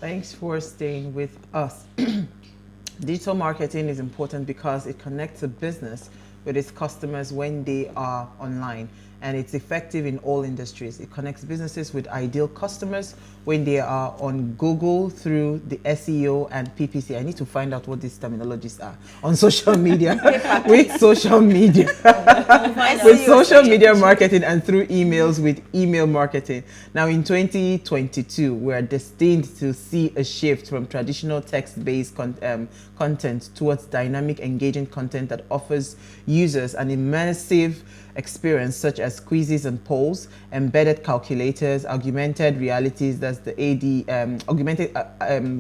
Thanks for staying with us. Digital marketing is important because it connects a business with its customers when they are online, and it's effective in all industries. It connects businesses with ideal customers when they are on Google through the SEO and PPC. I need to find out what these terminologies are on social media. With social media with social media marketing, and through emails with email marketing. Now in 2022, we're destined to see a shift from traditional text-based content towards dynamic, engaging content that offers users an immersive experience such as quizzes and polls, embedded calculators, augmented realities, that's the augmented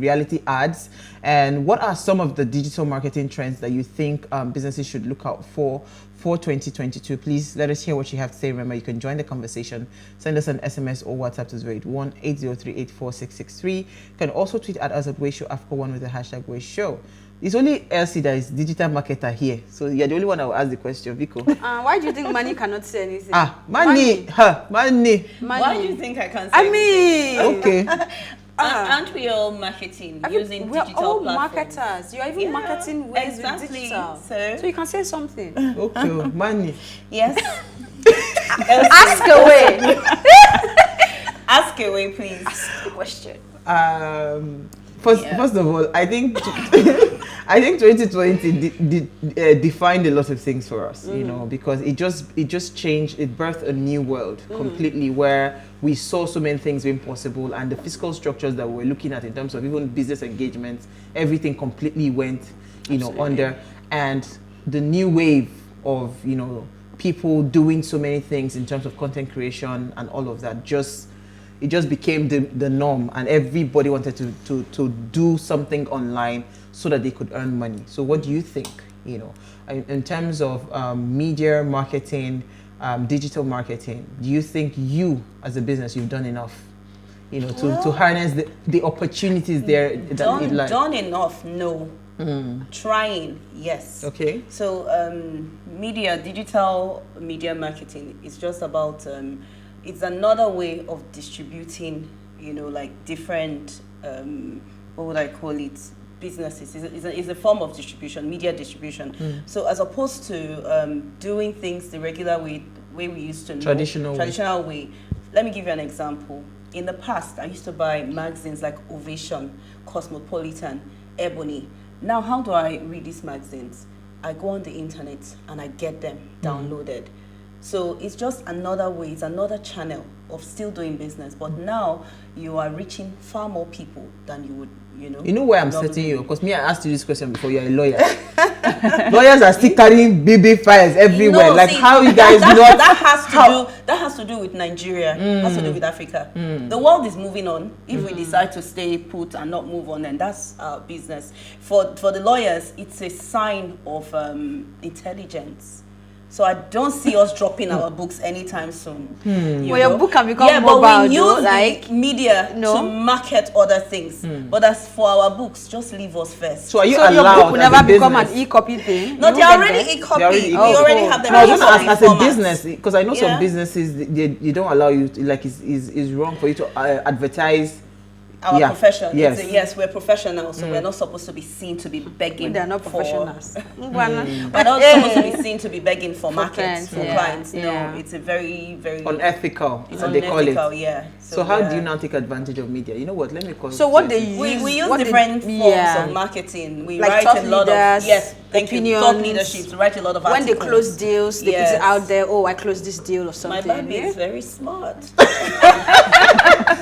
reality ads. And what are some of the digital marketing trends that you think businesses should look out for 2022? Please let us hear what you have to say. Remember, you can join the conversation. Send us an SMS or WhatsApp to 081-803-84663. You can also tweet at us at WayShowAfrica1 with the hashtag WayShow. It's only Elsie that is digital marketer here, so you're the only one that will ask the question, Vico. Why do you think money cannot say anything? Money. Why do you think I can't say anything? Okay. Aren't we all marketing using digital platforms? We're all marketers. You're even marketing ways with digital. So you can say something. Okay, money. Yes. Ask away. Ask away, please. Ask the question. First of all, I think 2020 defined a lot of things for us, you know, because it just changed. It birthed a new world completely, where we saw so many things being possible, and the physical structures that we're looking at in terms of even business engagements, everything completely went, under. And the new wave of, people doing so many things in terms of content creation and all of that, it just became the norm, and everybody wanted to do something online so that they could earn money. So what do you think, in terms of media marketing, digital marketing, do you think you as a business, you've done enough, to harness the opportunities there? Done enough, no. Trying, yes. Okay. So digital media marketing is just about it's another way of distributing, like different, what would I call it, businesses. It's a form of distribution, media distribution. So as opposed to doing things the regular way we used to know, traditional way. Let me give you an example. In the past, I used to buy magazines like Ovation, Cosmopolitan, Ebony. Now, how do I read these magazines? I go on the internet and I get them downloaded. So it's just another way, it's another channel of still doing business. But now you are reaching far more people than you would, You know why I'm setting you? Because me, I asked you this question before. You're a lawyer. Lawyers are still carrying BB files everywhere. How you guys not? That has to do with Nigeria. Has to do with Africa. The world is moving on. If we decide to stay put and not move on, and that's our business. For the lawyers, it's a sign of intelligence. So I don't see us dropping our books anytime soon. Your book can become mobile, but we use media to market other things. But as for our books, just leave us first. So are you allowed? Your book will never become an e-copy thing? No, they're already e-copy. We already have them. No, I was going to ask, as a business, because I know some businesses, they don't allow you to, it's wrong for you to advertise our profession. Yes, we're professionals, so we're not supposed to be seen to be begging. They're not professionals. We're not supposed to be seen to be begging for markets, for clients. No, it's a very, very unethical. It's unethical, yeah. So how do you now take advantage of media? You know what? Let me call. So what they use? We use different forms of marketing. We write a lot of thought leadership. We write a lot of articles. When they close deals, they put it out there. Oh, I closed this deal or something. My baby is very smart.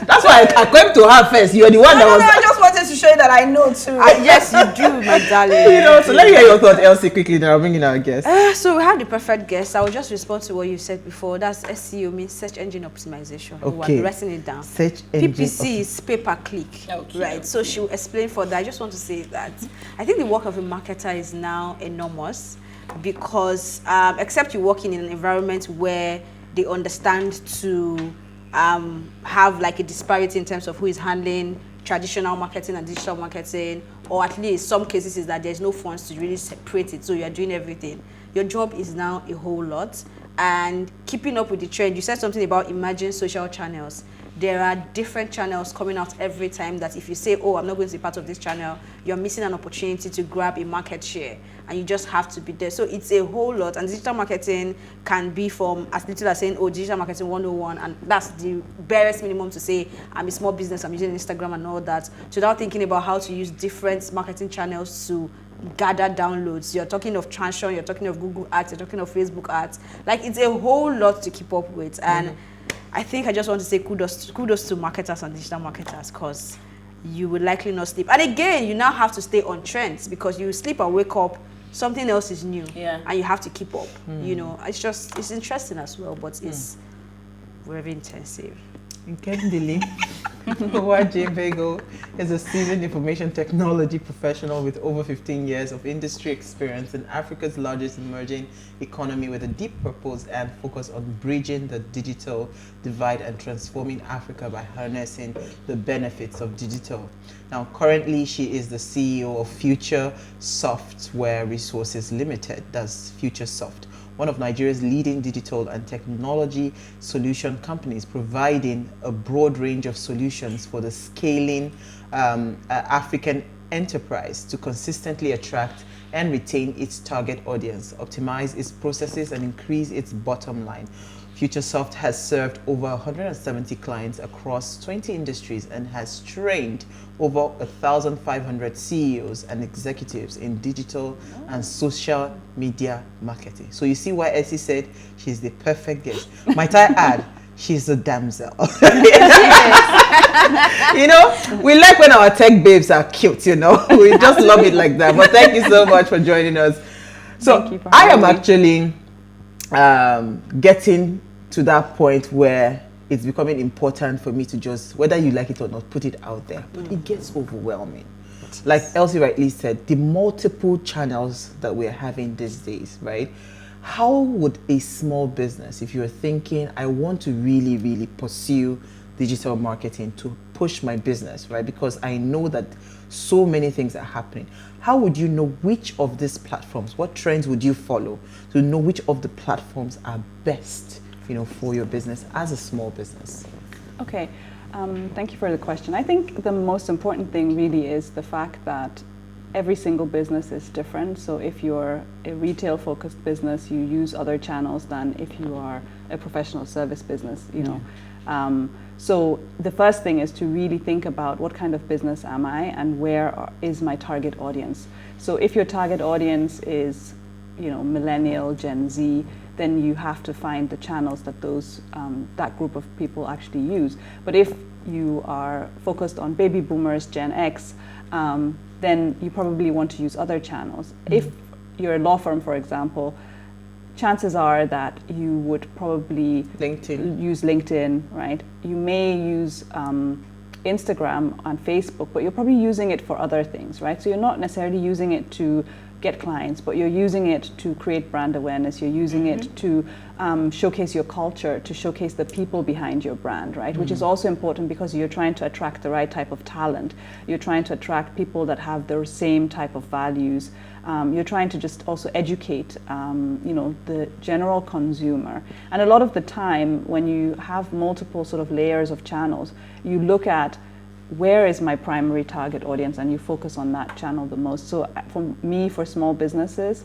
That's why I came to her first. You're the one that was. I just wanted to show you that I know too. Yes, you do, my darling. So let me hear your thoughts, Elsie, quickly. Then I'll bring in our guest. So we have the perfect guest. I will just respond to what you said before. That's SEO, means search engine optimization. Okay. We're pressing it down. Search engine. PPC is pay per click. Okay. Right. So she will explain for that. I just want to say that I think the work of a marketer is now enormous, because except you work in an environment where they understand to have like a disparity in terms of who is handling traditional marketing and digital marketing, or at least some cases is that there's no funds to really separate it, so you're doing everything. Your job is now a whole lot, and keeping up with the trend. You said something about emerging social channels. there are different channels coming out every time that if you say, oh, I'm not going to be part of this channel, you're missing an opportunity to grab a market share, and you just have to be there. So it's a whole lot, and digital marketing can be from as little as saying, oh, digital marketing 101, and that's the barest minimum to say, I'm a small business, I'm using Instagram and all that, to now thinking about how to use different marketing channels to gather downloads. You're talking of Transsion, you're talking of Google Ads, you're talking of Facebook Ads. Like, it's a whole lot to keep up with. And I think I just want to say kudos to marketers and digital marketers, because you will likely not sleep. And again, you now have to stay on trends, because you sleep and wake up, something else is new, and you have to keep up. You know, it's interesting as well, but it's very intensive. Nkemdili Uwaje Begho is a seasoned information technology professional with over 15 years of industry experience in Africa's largest emerging economy, with a deep purpose and focus on bridging the digital divide and transforming Africa by harnessing the benefits of digital. Now, currently, she is the CEO of Future Software Resources Ltd, that's Future Soft, one of Nigeria's leading digital and technology solution companies, providing a broad range of solutions for the scaling African enterprise to consistently attract and retain its target audience, optimize its processes, and increase its bottom line. FutureSoft has served over 170 clients across 20 industries and has trained over 1,500 CEOs and executives in digital and social media marketing. So you see why Essie said she's the perfect guest. Might I add, she's a damsel. You know, we like when our tech babes are cute, you know. We just love it like that. But thank you so much for joining us. So I am actually getting to that point where it's becoming important for me to just, whether you like it or not, put it out there. But it gets overwhelming. Like Elsie rightly said, the multiple channels that we're having these days, right? How would a small business, if you're thinking, I want to really, really pursue digital marketing to push my business, right? Because I know that so many things are happening. How would you know which of these platforms, what trends would you follow to know which of the platforms are best, you know, for your business as a small business? Okay, thank you for the question. I think the most important thing really is the fact that every single business is different. So if you're a retail focused business, you use other channels than if you are a professional service business, you know. So the first thing is to really think about what kind of business am I and where is my target audience. So if your target audience is, you know, millennial, Gen Z, then you have to find the channels that those that group of people actually use. But if you are focused on baby boomers, Gen X, then you probably want to use other channels. If you're a law firm, for example, chances are that you would probably use LinkedIn, right? You may use Instagram and Facebook, but you're probably using it for other things, right? So you're not necessarily using it to get clients, but you're using it to create brand awareness. You're using it to showcase your culture, to showcase the people behind your brand, right? Which is also important because you're trying to attract the right type of talent. You're trying to attract people that have the same type of values. You're trying to just also educate, you know, the general consumer. And a lot of the time, when you have multiple sort of layers of channels, you look at where is my primary target audience and you focus on that channel the most. So for me, for small businesses,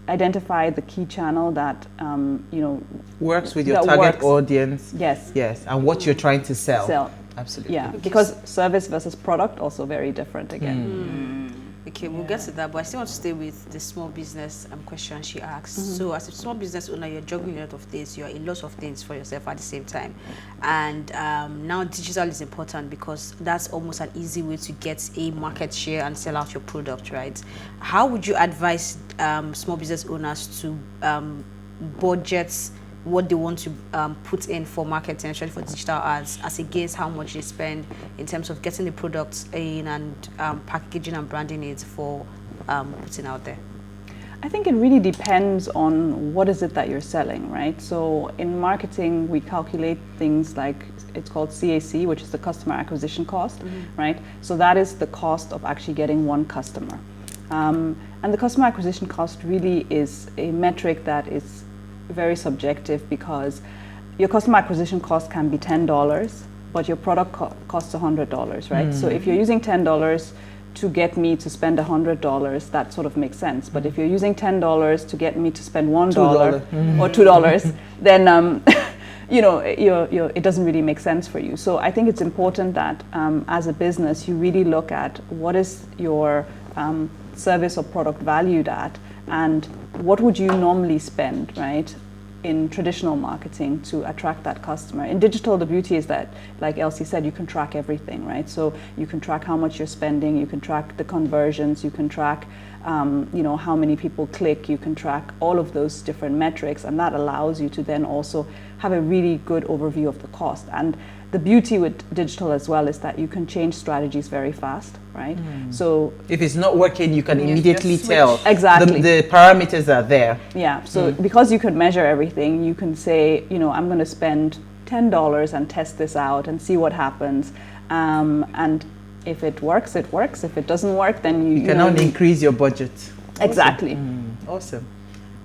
identify the key channel that, you know, works with your target audience. Yes. Yes, and what you're trying to sell. Absolutely. Yeah, because service versus product also very different again. Okay, we'll get to that, but I still want to stay with the small business question she asked. So as a small business owner, you're juggling a lot of things, you're a lot of things for yourself at the same time. And now digital is important because that's almost an easy way to get a market share and sell out your product, right? How would you advise small business owners to budget what they want to put in for marketing, especially for digital ads, as against how much they spend in terms of getting the products in and packaging and branding it for putting out there? I think it really depends on what is it that you're selling, right? So in marketing, we calculate things like, it's called CAC, which is the customer acquisition cost, right? So that is the cost of actually getting one customer. And the customer acquisition cost really is a metric that is very subjective because your customer acquisition cost can be $10, but your product costs $100, right? So if you're using $10 to get me to spend $100, that sort of makes sense. But if you're using $10 to get me to spend $1 or $2, then you know, it doesn't really make sense for you. So I think it's important that as a business, you really look at what is your service or product valued at, and what would you normally spend, right, in traditional marketing to attract that customer. In digital, the beauty is that, like Elsie said, you can track everything, right? So you can track how much you're spending, you can track the conversions, you can track you know, how many people click, you can track all of those different metrics, and that allows you to then also have a really good overview of the cost. And the beauty with digital as well is that you can change strategies very fast, right? So if it's not working, you can immediately just tell. Exactly. The parameters are there. Yeah, so because you can measure everything, you can say, you know, I'm going to spend $10 and test this out and see what happens. And if it works, it works. If it doesn't work, then you can only increase your budget. Exactly. Awesome.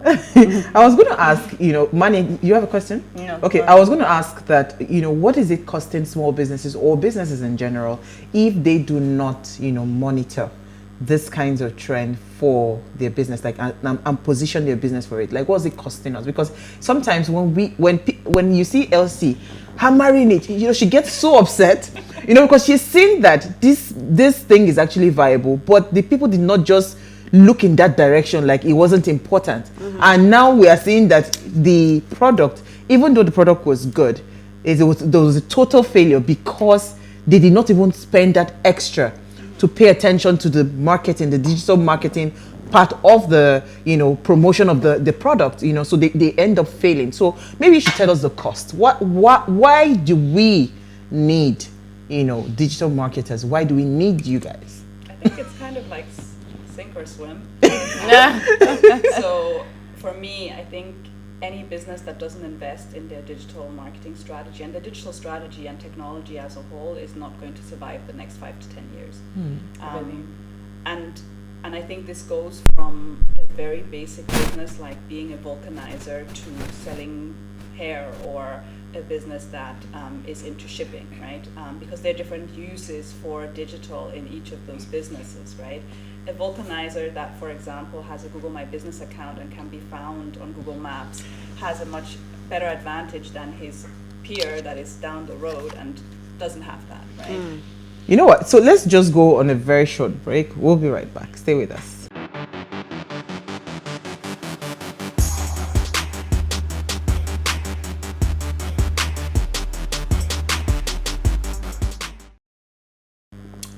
I was going to ask, you know, Mani, you have a question? No. Okay, I was going to ask that, you know, what is it costing small businesses or businesses in general if they do not, you know, monitor this kinds of trend for their business, like, and position their business for it? Like, what's it costing us? Because sometimes when you see Elsie hammering it, you know, she gets so upset, you know, because she's seen that this thing is actually viable, but the people did not just look in that direction, like it wasn't important. And now we are seeing that the product, even though the product was good, there was a total failure because they did not even spend that extra to pay attention to the marketing, the digital marketing part of the, you know, promotion of the product, you know, so they end up failing. So maybe you should tell us the cost. Why do we need, you know, digital marketers? Why do we need you guys? I think it's kind of like sink or swim. So for me, I think any business that doesn't invest in their digital marketing strategy and the digital strategy and technology as a whole is not going to survive the next 5 to 10 years. And I think this goes from a very basic business like being a vulcanizer to selling hair, or a business that is into shipping, right? Because there are different uses for digital in each of those businesses, right? A vulcanizer that, for example, has a Google My Business account and can be found on Google Maps has a much better advantage than his peer that is down the road and doesn't have that, right? You know what? So let's just go on a very short break. We'll be right back. Stay with us.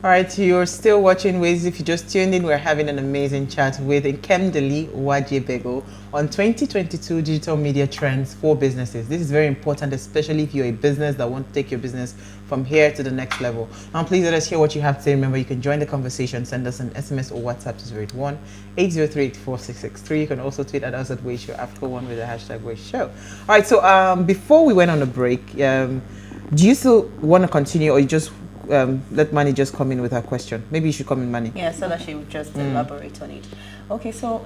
All right, you're still watching Ways. If you just tuned in, we're having an amazing chat with Nkemdili Uwaje Begho on 2022 digital media trends for businesses. This is very important, especially if you're a business that wants to take your business from here to the next level. Now, please let us hear what you have to say. Remember, you can join the conversation. Send us an SMS or WhatsApp to 081-803-4663. You can also tweet at us at Ways Show Africa1 with the hashtag Ways Show. All right, so before we went on a break, do you still want to continue, or you just let Mani just come in with her question? Maybe you should come in, Mani. Yeah, so that she would just elaborate on it. Okay, so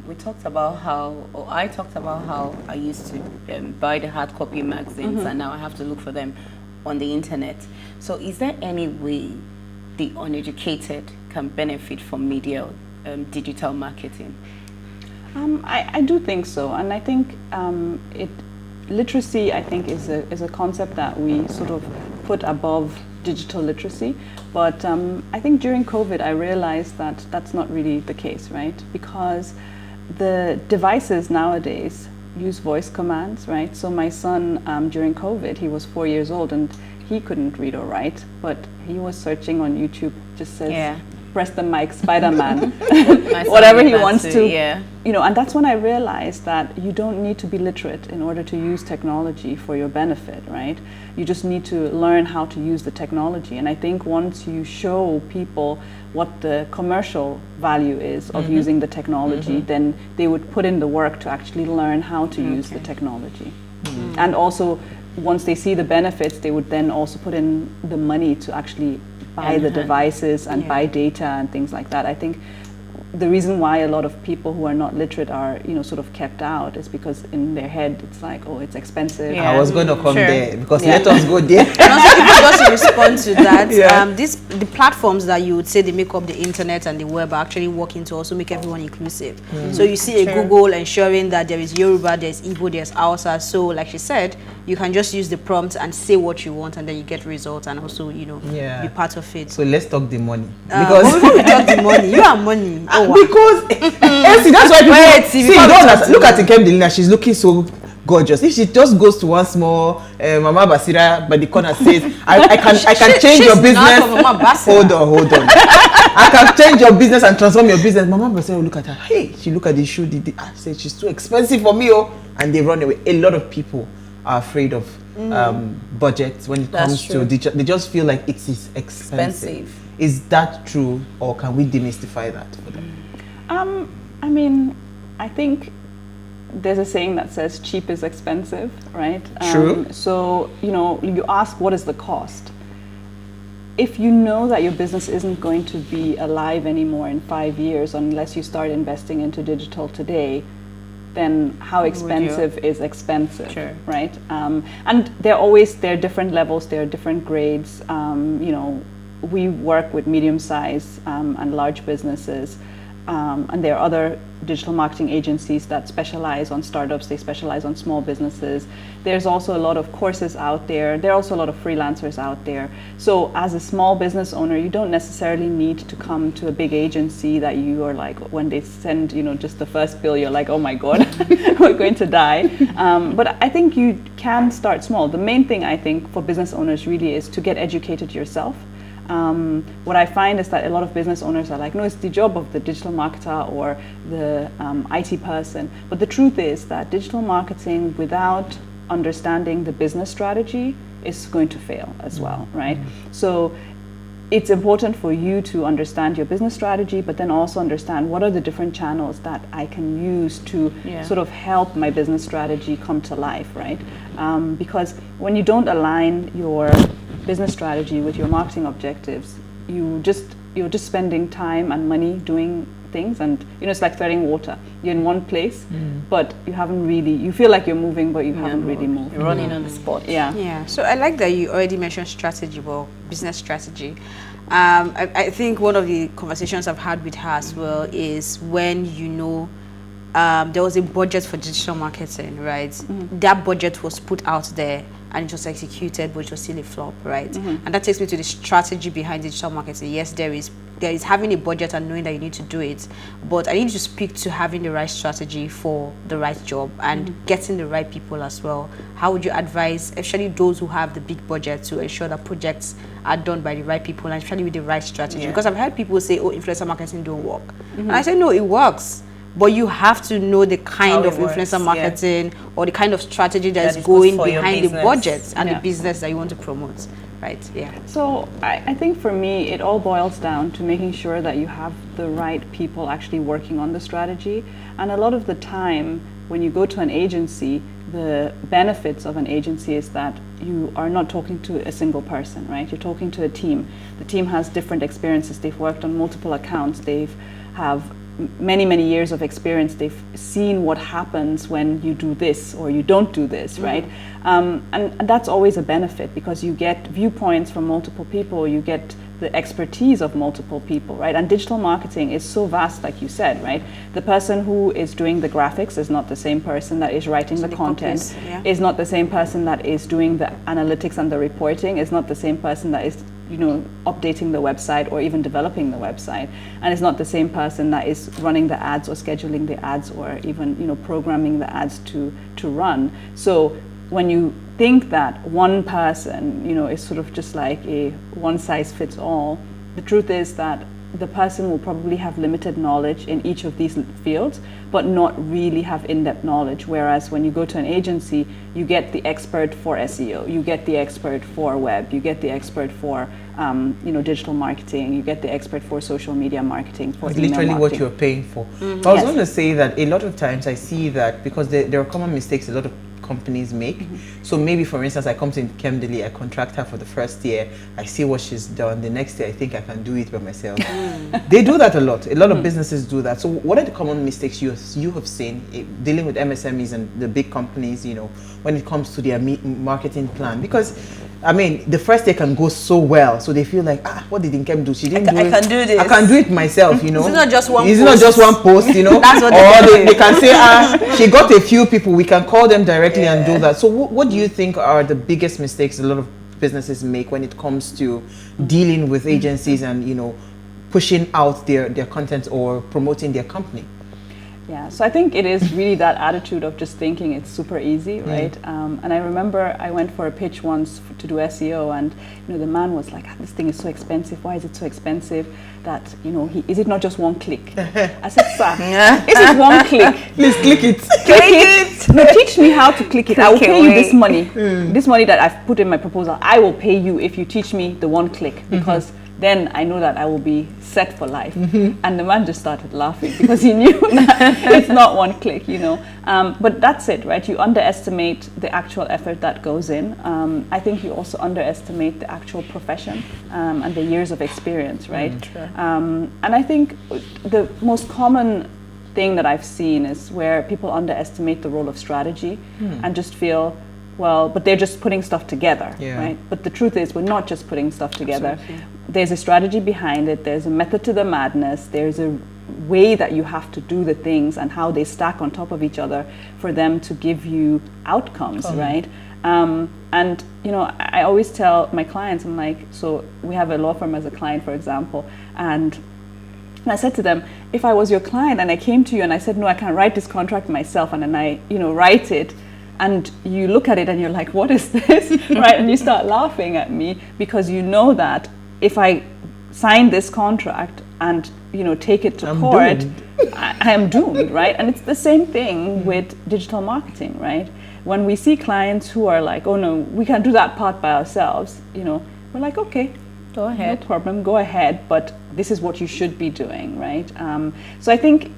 we talked about how, or I talked about how I used to buy the hard copy magazines, and now I have to look for them on the internet. So is there any way the uneducated can benefit from media digital marketing? I do think so, and I think literacy, I think, is a concept that we sort of put above digital literacy, but I think during COVID I realized that that's not really the case, right? Because the devices nowadays use voice commands, right? So my son during COVID, he was 4 years old and he couldn't read or write, but he was searching on YouTube, just says, press the mic, Spider-Man, whatever he wants to, you know, and that's when I realized that you don't need to be literate in order to use technology for your benefit, right? You just need to learn how to use the technology. And I think once you show people what the commercial value is of using the technology, then they would put in the work to actually learn how to use the technology. And also, once they see the benefits, they would then also put in the money to actually buy the devices and buy data and things like that. I think the reason why a lot of people who are not literate are, sort of kept out is because in their head it's like, oh, it's expensive. Yeah. I was going to come there because Yeah. let us go there. And also, if you just respond to that, Yeah. the platforms that you would say they make up the internet and the web are actually working to also make everyone inclusive. So you see a Google ensuring that there is Yoruba, there's Igbo, there's Hausa. So like she said, you can just use the prompt and say what you want, and then you get results, and also be part of it. So let's talk the money, Because before we talk the money, you are money. Oh, wow. Because see, that's why people Wait, see, before you we don't talk understand. Look at Nkemdili, she's looking so gorgeous. If she just goes to one small Mama Basira by the corner says, I can change your business. Hold on. I can change your business and transform your business. Mama Basira will look at her. Hey, she look at the shoe. I said she's too expensive for me, and they run away. A lot of people are afraid of budgets when it comes to digital. They just feel like it is expensive. Is that true, or can we demystify that for them? I mean, I think there's a saying that says cheap is expensive, right? True. So, you ask what is the cost? If you know that your business isn't going to be alive anymore in 5 years unless you start investing into digital today, then how expensive is expensive, right? And there are different levels, there are different grades. We work with medium-sized and large businesses, and there are other digital marketing agencies that specialize on startups, they specialize on small businesses. There's also a lot of courses out there. There are also a lot of freelancers out there. So as a small business owner, you don't necessarily need to come to a big agency that you are like, when they send, just the first bill, you're like, oh my God, we're going to die. But I think you can start small. The main thing I think for business owners really is to get educated yourself. What I find is that a lot of business owners are like, no, it's the job of the digital marketer or the IT person. But the truth is that digital marketing without understanding the business strategy is going to fail as well, right? So it's important for you to understand your business strategy, but then also understand what are the different channels that I can use to sort of help my business strategy come to life, right? Because when you don't align your business strategy with your marketing objectives, you're just spending time and money doing things, and it's like treading water. You're in one place, but you feel like you're moving, but you haven't really moved. You're running on the spot. Yeah. So I like that you already mentioned strategy, well, business strategy. I think one of the conversations I've had with her as well is when there was a budget for digital marketing, right? That budget was put out there and it was executed, but it was still a flop, right? And that takes me to the strategy behind digital marketing. Yes, there is having a budget and knowing that you need to do it, but I need to speak to having the right strategy for the right job and getting the right people as well. How would you advise, especially those who have the big budget, to ensure that projects are done by the right people and especially with the right strategy? Because I've heard people say, oh, influencer marketing don't work. And I say, no, it works. But you have to know the kind of influencer marketing or the kind of strategy that is going behind the budget and the business that you want to promote, right? Yeah. So I think for me, it all boils down to making sure that you have the right people actually working on the strategy. And a lot of the time, when you go to an agency, the benefits of an agency is that you are not talking to a single person, right? You're talking to a team. The team has different experiences. They've worked on multiple accounts. They've have many years of experience. They've seen what happens when you do this or you don't do this, right? And that's always a benefit because you get viewpoints from multiple people, you get the expertise of multiple people, right? And digital marketing is so vast, like you said, right? The person who is doing the graphics is not the same person that is writing the content, is not the same person that is doing the analytics and the reporting, is not the same person that is updating the website or even developing the website, and it's not the same person that is running the ads or scheduling the ads or even programming the ads to run. So when you think that one person is sort of just like a one size fits all, the truth is that the person will probably have limited knowledge in each of these fields, but not really have in-depth knowledge. Whereas when you go to an agency, you get the expert for SEO, you get the expert for web, you get the expert for digital marketing, you get the expert for social media marketing, for it's email literally marketing. what you're paying for. But I was going to say that a lot of times I see that because there are common mistakes a lot of companies make. So maybe, for instance, I come to Nkemdili, I contract her for the first year, I see what she's done. The next year, I think I can do it by myself. They do that a lot. A lot of businesses do that. So what are the common mistakes you have seen dealing with MSMEs and the big companies, when it comes to their marketing plan? Because I mean, the first day can go so well, so they feel like, what did Nkem do? She didn't do it. I can do this. I can do it myself, It's not just one It's post. not just one post, That's what or they can say, she got a few people, we can call them directly and do that. So what do you think are the biggest mistakes a lot of businesses make when it comes to dealing with agencies and, pushing out their content or promoting their company? Yeah, so I think it is really that attitude of just thinking it's super easy, right? And I remember I went for a pitch once to do SEO, and the man was like, "This thing is so expensive. Why is it so expensive? That is it not just one click?" I said, "Sir, is it one click? Please click it. Click it. No, teach me how to click it. I will pay you this money. This money that I've put in my proposal, I will pay you if you teach me the one click, because." Then I know that I will be set for life. And the man just started laughing because he knew that it's not one click, But that's it, right? You underestimate the actual effort that goes in. I think you also underestimate the actual profession and the years of experience, right? And I think the most common thing that I've seen is where people underestimate the role of strategy and just feel, well, but they're just putting stuff together, right? But the truth is, we're not just putting stuff together. Absolutely. There's a strategy behind it. There's a method to the madness. There's a way that you have to do the things and how they stack on top of each other for them to give you outcomes, right? And I always tell my clients, I'm like, so we have a law firm as a client, for example, and I said to them, if I was your client and I came to you and I said, no, I can't write this contract myself, and then I, write it, and you look at it and you're like, what is this, right? And you start laughing at me because you know that if I sign this contract and, take it to court, I am doomed, right? And it's the same thing with digital marketing, right? When we see clients who are like, oh no, we can do that part by ourselves, we're like, okay, go ahead, no problem, go ahead, but this is what you should be doing, right? So I think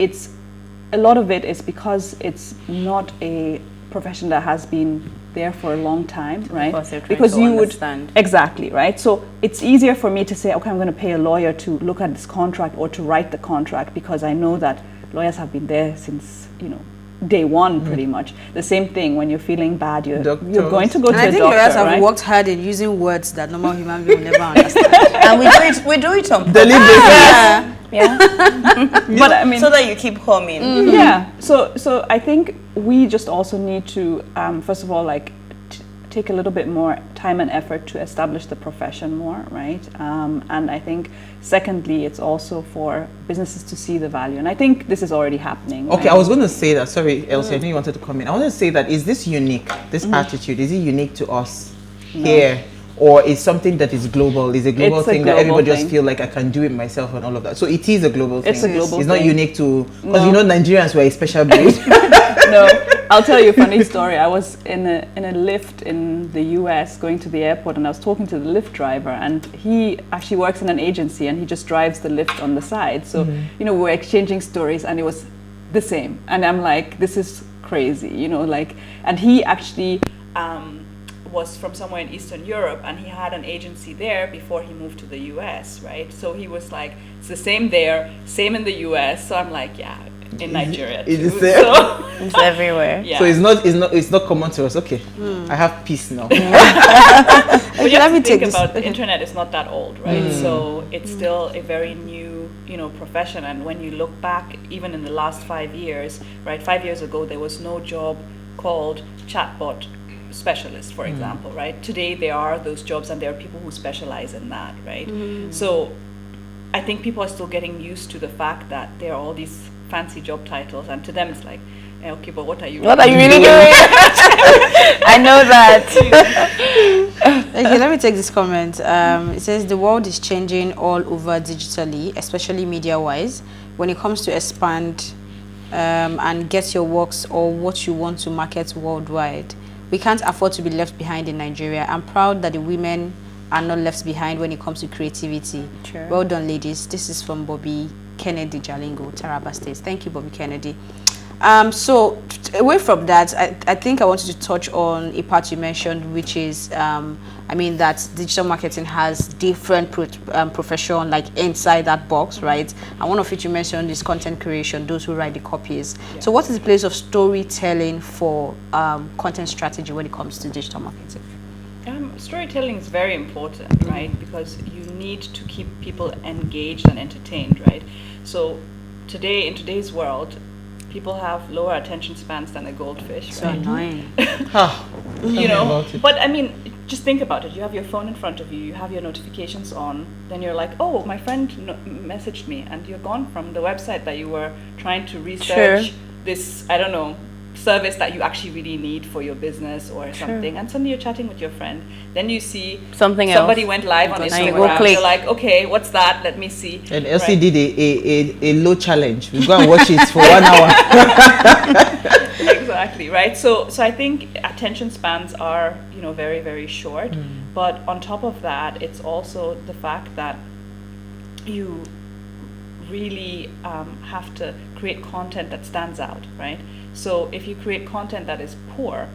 a lot of it is because it's not a profession that has been there for a long time, right? Because you would exactly, right? So it's easier for me to say, okay, I'm going to pay a lawyer to look at this contract or to write the contract, because I know that lawyers have been there since day one, pretty much. The same thing when you're feeling bad, you're going to go to a doctor. I think lawyers have worked hard in using words that normal human beings will never understand. And we do it on deliberately. Yeah. But I mean, so that you keep humming. Yeah. So I think we just also need to, first of all, take a little bit more time and effort to establish the profession more, right? And I think, secondly, it's also for businesses to see the value. And I think this is already happening. Okay, right? I was going to say that. Sorry, Elsie, I think you wanted to come in. I want to say that, is this unique, this attitude, is it unique to us here? Or is something that is global? Is a global thing that everybody just feel like I can do it myself and all of that? So it is a global thing. It's a global thing. It's not unique to, because Nigerians were a special breed. No, I'll tell you a funny story. I was in a lift in the US going to the airport, and I was talking to the lift driver, and he actually works in an agency and he just drives the lift on the side. So, we were exchanging stories and it was the same. And I'm like, this is crazy, and he actually, was from somewhere in Eastern Europe, and he had an agency there before he moved to the US, right? So he was like, it's the same there, same in the US. So I'm like, yeah, in Nigeria too. It is there. So, it's everywhere. Yeah. So it's not common to us. Okay, I have peace now. But you have to think about the internet is not that old, right? So it's still a very new, profession. And when you look back, even in the last 5 years, right? 5 years ago, there was no job called chatbot specialist, for example, right? Today there are those jobs, and there are people who specialize in that, right? So I think people are still getting used to the fact that there are all these fancy job titles, and to them it's like, okay, but what are you really doing? I know that. Okay, let me take this comment. It says the world is changing all over digitally, especially media-wise. When it comes to expand and get your works or what you want to market worldwide, we can't afford to be left behind in Nigeria. I'm proud that the women are not left behind when it comes to creativity. Sure. Well done, ladies. This is from Bobby Kennedy Jalingo, Taraba State. Thank you, Bobby Kennedy. So away from that, I think I wanted to touch on a part you mentioned, which is, I mean, that digital marketing has different profession like inside that box, right? And one of which you mentioned is content creation, those who write the copies. Yeah. So what is the place of storytelling for content strategy when it comes to digital marketing? Storytelling is very important, right? Because you need to keep people engaged and entertained, right? So today, in today's world, people have lower attention spans than a goldfish, So right? annoying. You know, but I mean, just think about it. You have your phone in front of you, you have your notifications on, then you're like, oh, my friend messaged me, and you're gone from the website that you were trying to research this, I don't know, service that you actually really need for your business or something, and suddenly you're chatting with your friend. Then you see somebody went live on Instagram. You're like, okay, what's that? Let me see. And Elsie did a low challenge. We go and watch it for 1 hour. Exactly, right? So I think attention spans are, you know, very, very short. But on top of that, it's also the fact that you really have to create content that stands out, right? So if you create content that is poor,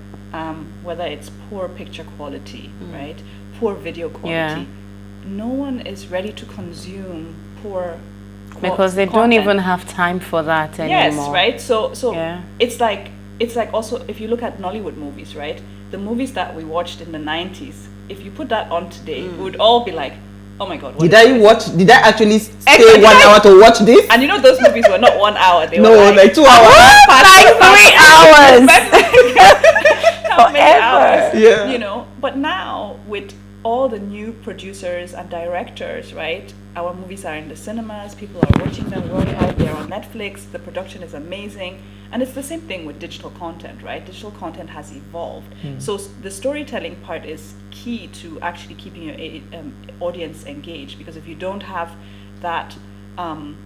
whether it's poor picture quality, right, poor video quality, no one is ready to consume poor because they don't even have time for that anymore. Yes, right? So it's like also, if you look at Nollywood movies, right, the movies that we watched in the 90s, if you put that on today, we would all be like, oh my God, did I actually stay 1 hour to watch this? And you know, those movies were not 1 hour, they were like 2 hours. Like 3 hours. How many hours? Yeah. You know, but now with all the new producers and directors, right, our movies are in the cinemas, people are watching them worldwide, they're on Netflix, the production is amazing. And it's the same thing with digital content, right? Digital content has evolved. So the storytelling part is key to actually keeping your audience engaged, because if you don't have that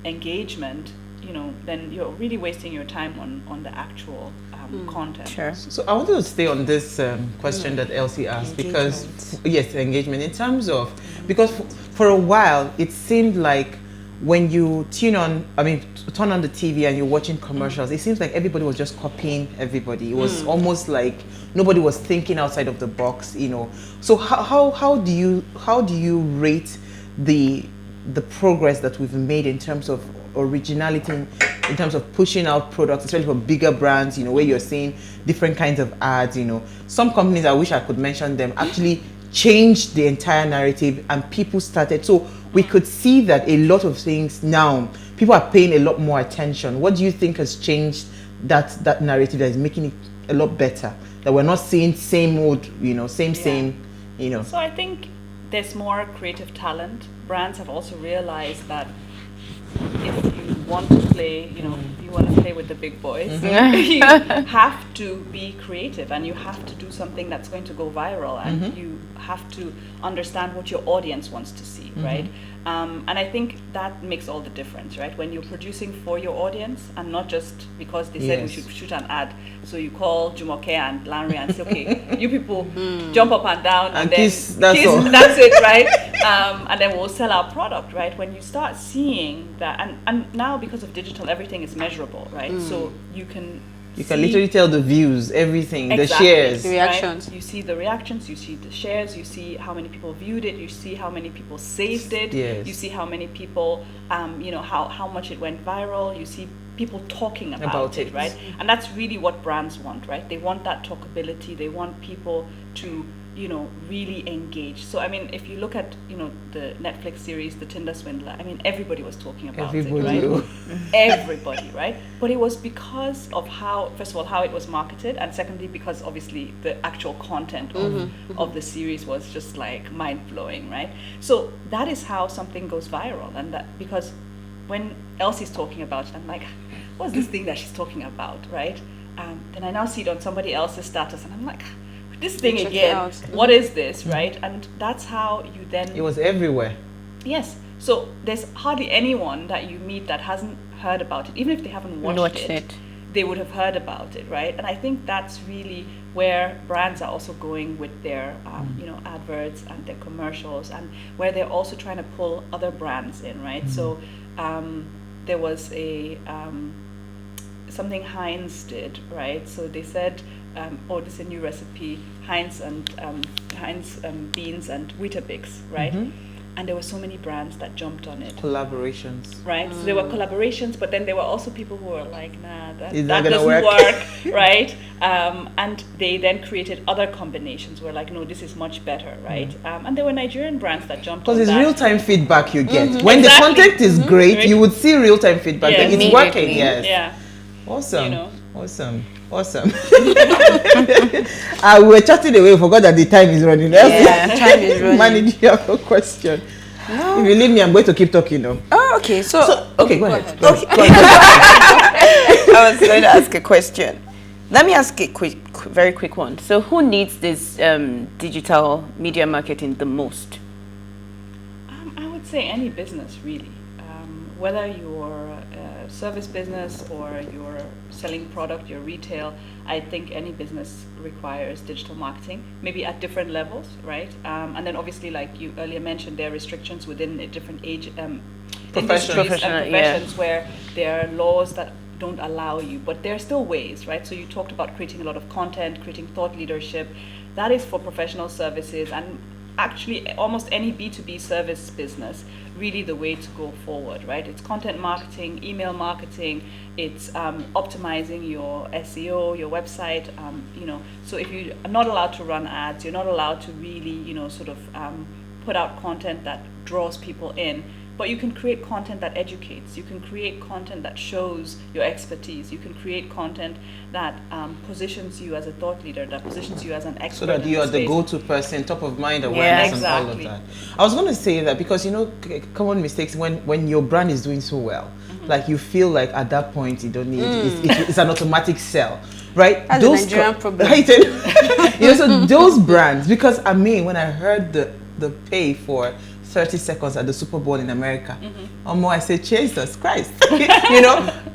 engagement, you know, then you're really wasting your time on the actual content. Sure. So I wanted to stay on this question that Elsie asked, because yes, engagement in terms of, because for a while it seemed like when you turn on the TV and you're watching commercials, it seems like everybody was just copying everybody. It was almost like nobody was thinking outside of the box, you know. So how do you rate the progress that we've made in terms of originality, in terms of pushing out products, especially for bigger brands, you know, where you're seeing different kinds of ads, you know. Some companies, I wish I could mention them, actually changed the entire narrative, and people started, so we could see that a lot of things now, people are paying a lot more attention. What do you think has changed that narrative that is making it a lot better? That we're not seeing same old, you know, same, you know. So I think there's more creative talent. Brands have also realized that if you want to play, you know, you want to play with the big boys, you have to be creative, and you have to do something that's going to go viral, and you have to understand what your audience wants to see, right? And I think that makes all the difference, right? When you're producing for your audience, and not just because they said we should shoot an ad. So you call Jumoke and Lanre and say, okay, you people jump up and down and then kiss, that's it, right? And then we'll sell our product, right? When you start seeing that, and now because of digital, everything is measurable, right? So you can literally tell the views, everything, exactly, the shares, the reactions. Right? You see the reactions, you see the shares, you see how many people viewed it, you see how many people saved it, you see how many people, you know, how much it went viral, you see people talking about it, right? And that's really what brands want, right? They want that talkability, they want people to, you know, really engage. So I mean, if you look at, you know, the Netflix series The Tinder Swindler, I mean, everybody was talking about it, right? Everybody, right? But it was because of how, first of all, how it was marketed, and secondly, because obviously the actual content of the series was just like mind-blowing, right? So that is how something goes viral. And that, because when Elsie's talking about it, I'm like, what's this thing that she's talking about, right? Then I now see it on somebody else's status, and I'm like, this thing again, what is this, right? And that's how you then... It was everywhere. Yes. So there's hardly anyone that you meet that hasn't heard about it. Even if they haven't watched it, they would have heard about it, right? And I think that's really where brands are also going with their, you know, adverts and their commercials, and where they're also trying to pull other brands in, right? So there was a something Heinz did, right? So they said, oh, this is a new recipe, Heinz beans and Weetabix, right? And there were so many brands that jumped on it. Collaborations. Right, so there were collaborations, but then there were also people who were like, nah, that Doesn't doesn't work. right? And they then created other combinations where like, no, this is much better, right? And there were Nigerian brands that jumped on Because it's that. real-time feedback you get. When the Exactly. content is great, you would see real-time feedback. Yeah. That it's Immediately. working, yes. Yeah. Awesome. You know. Awesome. We were chatting away, we forgot that the time is running. Yeah, time is running. Manage, you have a question. No. If you leave me, I'm going to keep talking now. Oh, okay. So Okay, go ahead. Go ahead. I was going to ask a question. Let me ask a very quick one. So who needs this digital media marketing the most? I would say any business, really. Whether you're a service business or you're selling product, your retail, I think any business requires digital marketing, maybe at different levels, right? And then obviously, like you earlier mentioned, there are restrictions within a different age industries and professions where there are laws that don't allow you, but there are still ways, right? So you talked about creating a lot of content, creating thought leadership. That is for professional services, and actually almost any B2B service business, really the way to go forward, right? It's content marketing, email marketing, it's optimizing your SEO, your website, so if you are not allowed to run ads, you're not allowed to really, put out content that draws people in, but you can create content that educates, you can create content that shows your expertise, you can create content that positions you as a thought leader, that positions you as an expert. So that you are the space. go-to person, top of mind awareness, exactly. and all of that. I was going to say that because, common mistakes when your brand is doing so well, like you feel like at that point you don't need, it's an automatic sell. Right? That's a Nigerian problem. Right? So those brands, because when I heard the pay for 30 seconds at the Super Bowl in America, I said, Jesus Christ.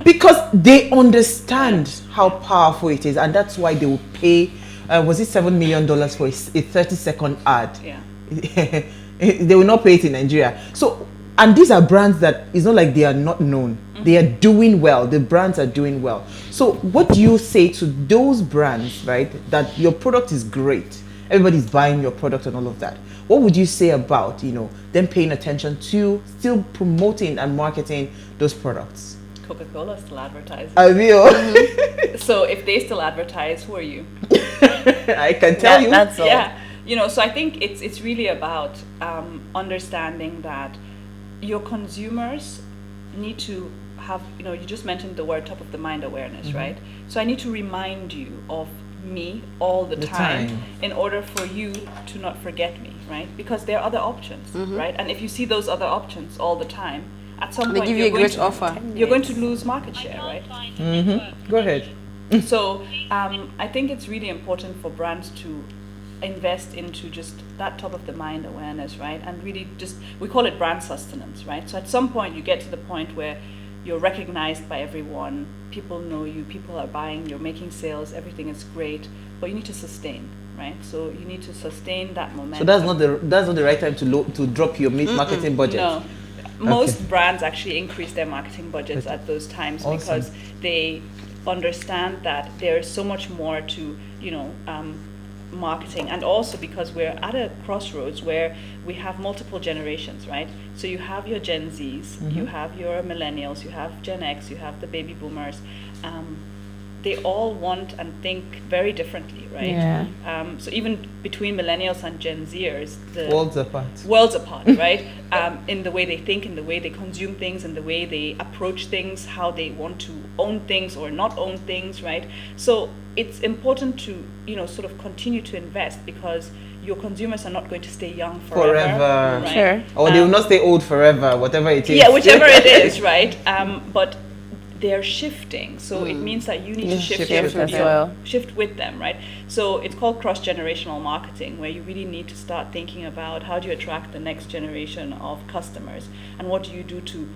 Because they understand how powerful it is, and that's why they will pay, was it $7 million for a 30-second ad? Yeah. They will not pay it in Nigeria. So, and these are brands that, it's not like they are not known. They are doing well. The brands are doing well. So what do you say to those brands, right, that your product is great, everybody's buying your product and all of that? What would you say about, them paying attention to still promoting and marketing those products? Coca-Cola still advertises. I will. So if they still advertise, who are you? I can tell you. That's all. Yeah. So I think it's really about understanding that your consumers need to have, you just mentioned the word top of the mind awareness, right? So I need to remind you of me all the time in order for you to not forget me, right? Because there are other options, right? And if you see those other options all the time, at some point give you a great offer. You're going to lose market share, right? Go ahead. So I think it's really important for brands to invest into just that top of the mind awareness, right? And really we call it brand sustenance, right? So at some point you get to the point where you're recognized by everyone, people know you, people are buying, you're making sales, everything is great, but you need to sustain, right? So you need to sustain that momentum. So that's not the right time to drop your marketing budget. No. Most brands actually increase their marketing budgets at those times because they understand that there is so much more to, marketing, and also because we're at a crossroads where we have multiple generations, right? So you have your Gen Zs, you have your millennials, you have Gen X, you have the baby boomers. They all want and think very differently, right? Yeah. So even between millennials and Gen Zers, the worlds apart, right? In the way they think, in the way they consume things, in the way they approach things, how they want to own things or not own things, right? So it's important to, sort of continue to invest because your consumers are not going to stay young forever. Right? Sure. Or they will not stay old forever, whatever it is. Yeah, whichever it is, right? But they're shifting, so it means that you need to shift with them, right? So it's called cross-generational marketing, where you really need to start thinking about how do you attract the next generation of customers, and what do you do to,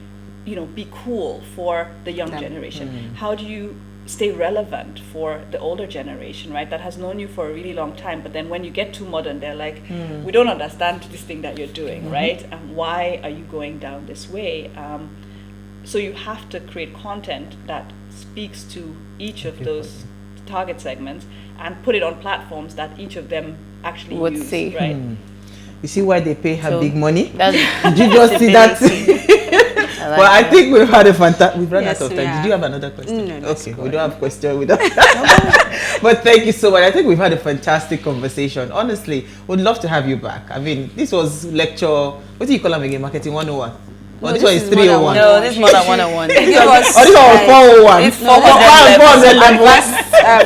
be cool for the young generation? How do you stay relevant for the older generation, right? That has known you for a really long time, but then when you get too modern, they're like, we don't understand this thing that you're doing, right? And why are you going down this way? So you have to create content that speaks to each of those target segments and put it on platforms that each of them actually Would use, see. right? You see why they pay her So big money? that's Did you just see that? I Well, I that. think we've had a fantastic. We've run Yes, out of we time. have. Did you have another question? No, that's okay, we good. don't have question. We don't. But thank you so much. I think we've had a fantastic conversation. Honestly, would love to have you back. I mean, this was lecture. What do you call them again? Marketing 101. No, Well, this this one is is more than 301. No, this is more than 101. Give us Oh, this one was 401. It's No, 400 level.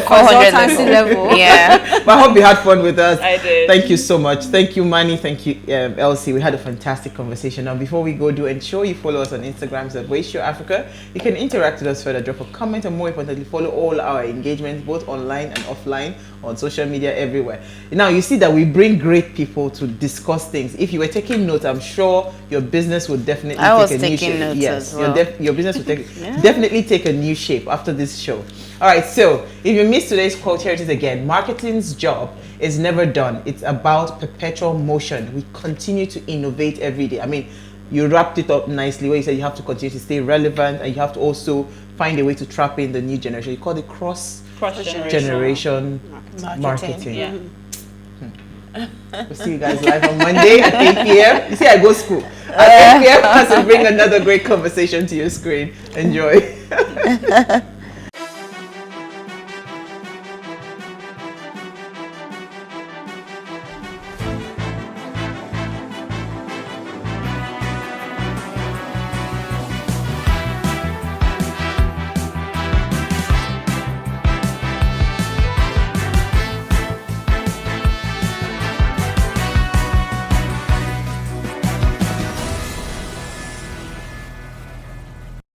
consultancy level. Yeah. But I hope you had fun with us. I did. Thank you so much. Thank you, Manny. Thank you, Elsie. We had a fantastic conversation. Now, before we go, do ensure you follow us on Instagram at PlusTvAfrica. You can interact with us further, drop a comment, and more importantly, follow all our engagements, both online and offline, on social media, everywhere. Now, you see that we bring great people to discuss things. If you were taking notes, I'm sure your business would definitely I was take a new taking shape. notes Yes, as well. your business will definitely take a new shape after this show. All right, so if you missed today's quote, here it is again. Marketing's job is never done. It's about perpetual motion. We continue to innovate every day. I mean, you wrapped it up nicely where you said you have to continue to stay relevant and you have to also find a way to trap in the new generation. You call it cross-generation marketing. Yeah. We'll see you guys live on Monday at 8 p.m. You see, I go school. At 8 p.m. as we bring another great conversation to your screen. Enjoy.